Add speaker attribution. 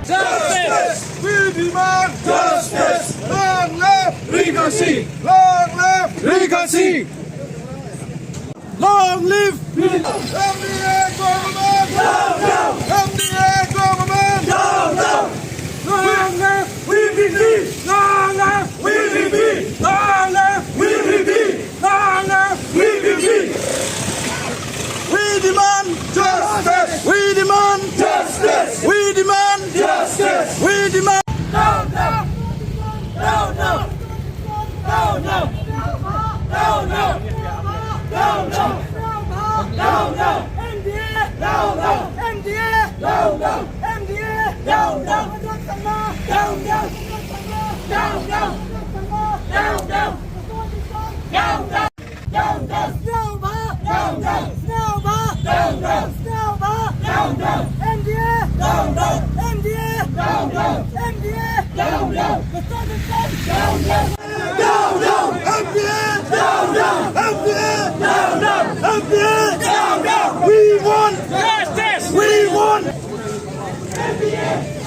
Speaker 1: Justice! We demand justice! Long live
Speaker 2: Legacy!
Speaker 1: Long live
Speaker 2: Legacy! Long live!
Speaker 1: MDA government! MDA government!
Speaker 2: Long live VVP! Long live VVP! Long live VVP! Long live VVP! We demand
Speaker 1: Justice!
Speaker 2: We demand
Speaker 1: Justice!
Speaker 2: We demand
Speaker 1: Justice!
Speaker 2: We demand
Speaker 3: No, no! No, no! No, no! No, no! No, no! No, no! MDA! No, no! MDA! No, no! MDA! No, no! No, no! No, no! No, no! No, no! No, no! Snowball! No, no! Snowball! No, no! Snowball! No, no! MDA! No, no! MDA! No, no! MDA! No, no! The Southern State! No, no!
Speaker 1: No, no! MDA!
Speaker 3: No, no!
Speaker 1: MDA!
Speaker 3: No, no!
Speaker 1: MDA!
Speaker 3: No, no!
Speaker 1: We want
Speaker 3: Justice!
Speaker 1: We want
Speaker 3: MDA!